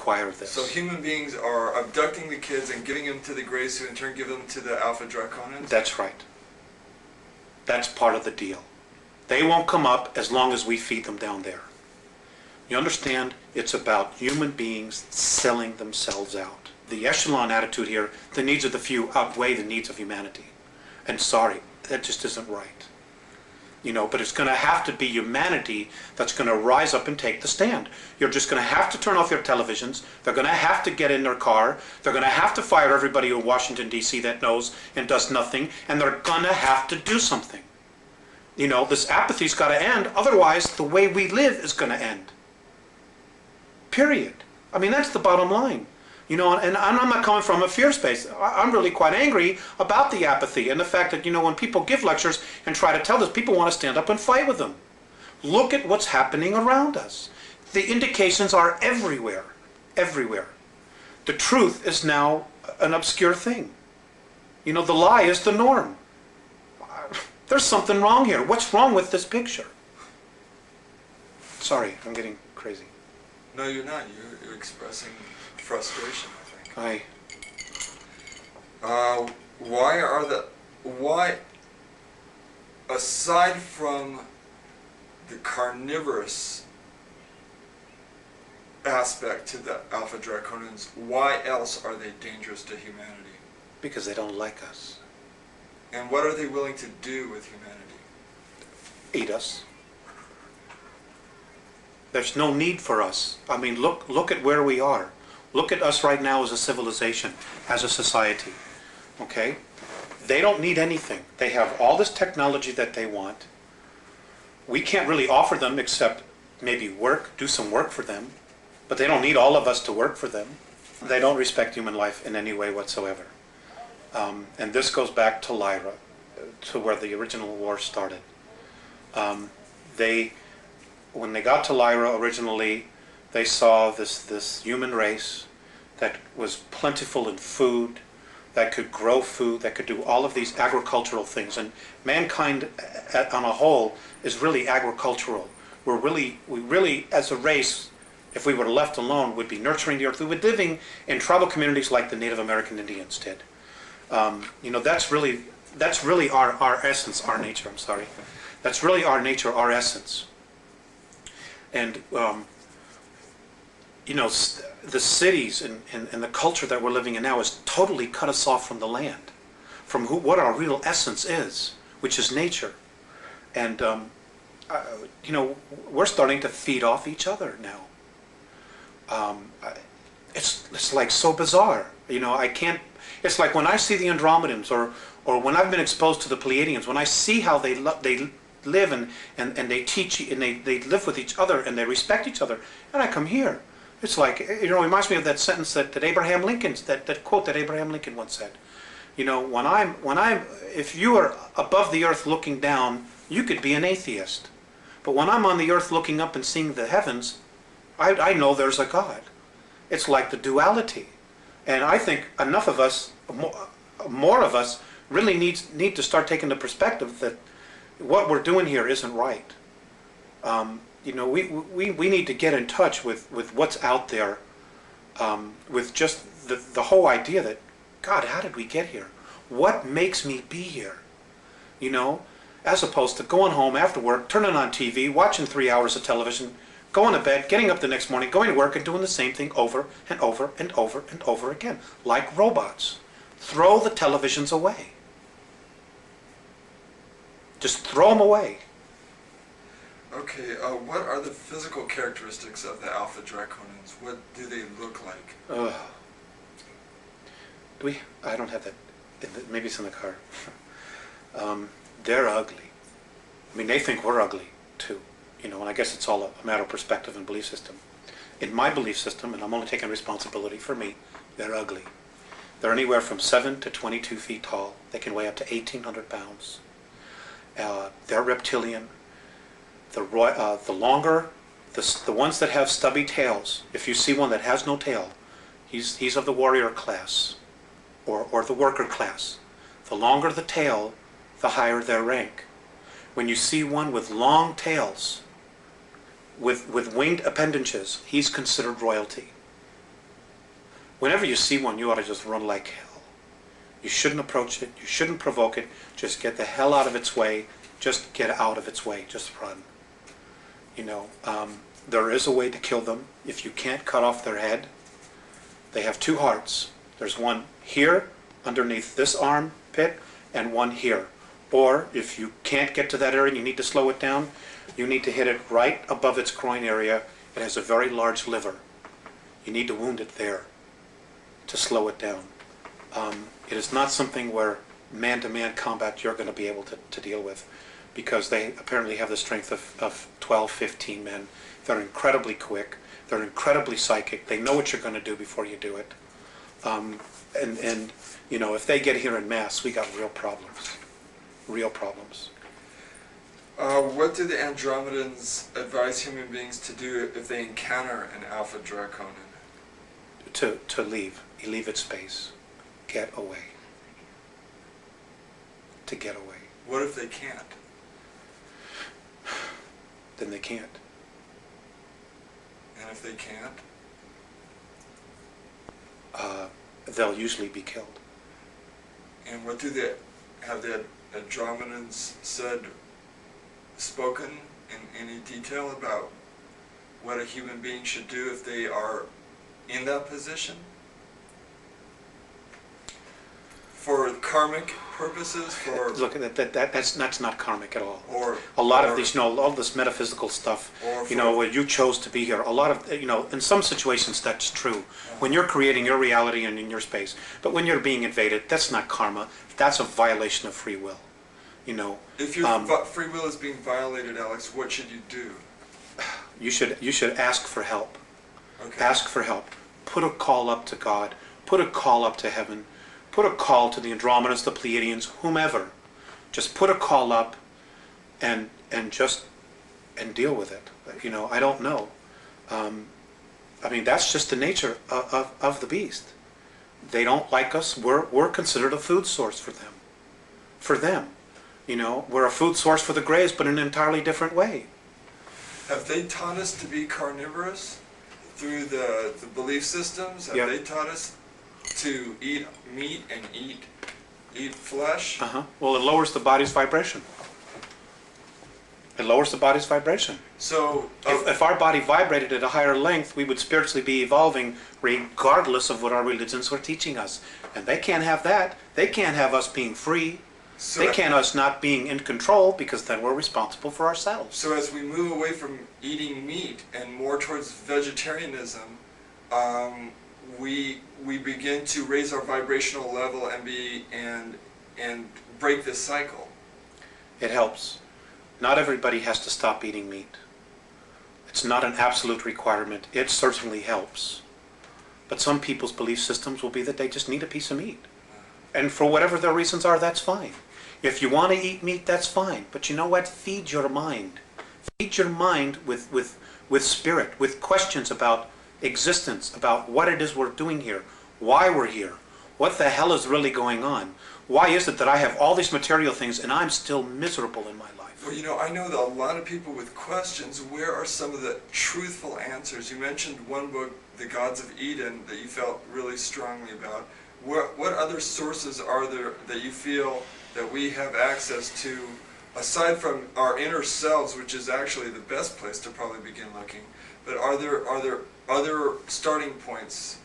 require this. So human beings are abducting the kids and giving them to the Greys, who in turn give them to the Alpha Draconans? That's right. That's part of the deal. They won't come up as long as we feed them down there. You understand? It's about human beings selling themselves out. The echelon attitude here, the needs of the few outweigh the needs of humanity. And sorry, that just isn't right. You know, but it's going to have to be humanity that's going to rise up and take the stand. You're just going to have to turn off your televisions. They're going to have to get in their car. They're going to have to fire everybody in Washington, D.C. that knows and does nothing. And they're going to have to do something. You know, this apathy's got to end. Otherwise, the way we live is going to end. Period. I mean, that's the bottom line. You know, and I'm not coming from a fear space. I'm really quite angry about the apathy and the fact that, you know, when people give lectures and try to tell this, people want to stand up and fight with them. Look at what's happening around us. The indications are everywhere. Everywhere. The truth is now an obscure thing. You know, the lie is the norm. There's something wrong here. What's wrong with this picture? Sorry, I'm getting crazy. No, you're not. You're expressing frustration, I think. Why, aside from the carnivorous aspect to the Alpha Draconans, why else are they dangerous to humanity? Because they don't like us. And what are they willing to do with humanity? Eat us. There's no need for us. I mean, look at where we are. Look at us right now as a civilization, as a society. Okay? They don't need anything. They have all this technology that they want. We can't really offer them except maybe work, do some work for them. But they don't need all of us to work for them. They don't respect human life in any way whatsoever. And this goes back to Lyra, to where the original war started. When they got to Lyra originally, they saw this human race that was plentiful in food, that could grow food, that could do all of these agricultural things. And mankind on a whole is really agricultural. We really, as a race, if we were left alone, would be nurturing the earth. We would be living in tribal communities like the Native American Indians did. You know, that's really our essence, our nature, I'm sorry. That's really our nature, our essence. And, you know, the cities and the culture that we're living in now has totally cut us off from the land, from what our real essence is, which is nature. And, you know, we're starting to feed off each other now. It's like so bizarre. You know, it's like when I see the Andromedans or when I've been exposed to the Pleiadians, when I see how they live and they teach and they live with each other and they respect each other, and I come here, it's like, you know, it reminds me of that sentence that Abraham Lincoln, that quote that Abraham Lincoln once said. You know, if you are above the earth looking down, you could be an atheist. But when I'm on the earth looking up and seeing the heavens, I know there's a God. It's like the duality. And I think enough of us, more of us, really need to start taking the perspective that what we're doing here isn't right. You know, we need to get in touch with what's out there, with just the whole idea that, God, how did we get here? What makes me be here? You know, as opposed to going home after work, turning on TV, watching 3 hours of television, going to bed, getting up the next morning, going to work and doing the same thing over and over and over and over again, like robots. Throw the televisions away. Just throw them away. Okay, what are the physical characteristics of the Alpha Draconans? What do they look like? I don't have that. Maybe it's in the car. They're ugly. I mean, they think we're ugly, too. You know, and I guess it's all a matter of perspective and belief system. In my belief system, and I'm only taking responsibility for me, they're ugly. They're anywhere from 7 to 22 feet tall. They can weigh up to 1,800 pounds. They're reptilian. The ones that have stubby tails, if you see one that has no tail, he's of the warrior class, or the worker class. The longer the tail, the higher their rank. When you see one with long tails, with winged appendages, he's considered royalty. Whenever you see one, you ought to just run like hell. You shouldn't approach it. You shouldn't provoke it. Just get the hell out of its way. Just get out of its way. Just run. You know, there is a way to kill them. If you can't cut off their head, they have two hearts. There's one here underneath this armpit and one here. Or if you can't get to that area and you need to slow it down, you need to hit it right above its groin area. It has a very large liver. You need to wound it there to slow it down. It is not something where man-to-man combat you're going to be able to deal with, because they apparently have the strength of 12, 15 men. They're incredibly quick. They're incredibly psychic. They know what you're going to do before you do it. And you know, if they get here en masse, we got real problems. Real problems. What do the Andromedans advise human beings to do if they encounter an Alpha Draconin? To leave. You leave its space. Get away. To get away. What if they can't? Then they can't. And if they can't? They'll usually be killed. And what do have the Andromedans spoken in any detail about what a human being should do if they are in that position? For karmic purposes? For look, that's not karmic at all. Or a lot of these, you know, all this metaphysical stuff, you know, where you chose to be here. A lot of, you know, in some situations that's true. When you're creating your reality and in your space. But when you're being invaded, that's not karma. That's a violation of free will. You know. If your free will is being violated, Alex, what should you do? You should ask for help. Okay. Ask for help. Put a call up to God. Put a call up to heaven. Put a call to the Andromedans, the Pleiadians, whomever. Just put a call up and deal with it. You know, I don't know. I mean, that's just the nature of the beast. They don't like us. We're considered a food source for them. For them. You know, we're a food source for the Greys, but in an entirely different way. Have they taught us to be carnivorous through the belief systems? Have they taught us to eat meat and eat flesh? Well, it lowers the body's vibration. It lowers the body's vibration. So, if our body vibrated at a higher length, we would spiritually be evolving regardless of what our religions were teaching us. And they can't have that. They can't have us being free. They can't us not being in control, because then we're responsible for ourselves. So as we move away from eating meat and more towards vegetarianism, we begin to raise our vibrational level and break this cycle. It helps. Not everybody has to stop eating meat. It's not an absolute requirement. It certainly helps. But some people's belief systems will be that they just need a piece of meat. And for whatever their reasons are, that's fine. If you want to eat meat, that's fine. But you know what? Feed your mind. Feed your mind with spirit, with questions about existence, about what it is we're doing here, why we're here, what the hell is really going on. Why is it that I have all these material things and I'm still miserable in my life? Well, you know, I know that a lot of people with questions, where are some of the truthful answers? You mentioned one book, The Gods of Eden, that you felt really strongly about. What other sources are there that you feel that we have access to, aside from our inner selves, which is actually the best place to probably begin looking? But are there other starting points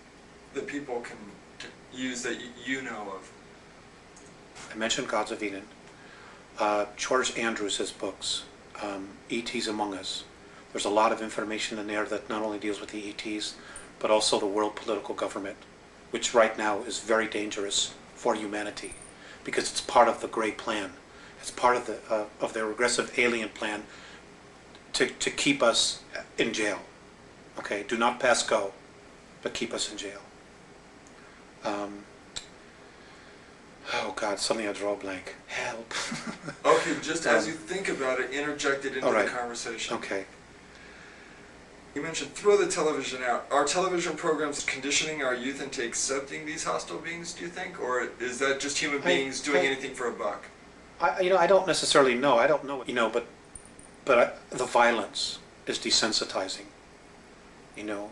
that people can use that you know of? I mentioned Gods of Eden. George Andrews' books, E.T.s Among Us. There's a lot of information in there that not only deals with the E.T.s, but also the world political government, which right now is very dangerous for humanity, because it's part of the Great Plan. It's part of their regressive alien plan to keep us in jail. Okay, do not pass go, but keep us in jail. Oh God, suddenly I draw a blank. Help. Okay, just as you think about it, interject it into the conversation. Okay. You mentioned throw the television out. Are television programs conditioning our youth into accepting these hostile beings, do you think? Or is that just human beings doing anything for a buck? I don't necessarily know. I don't know. You know, but the violence is desensitizing. You know,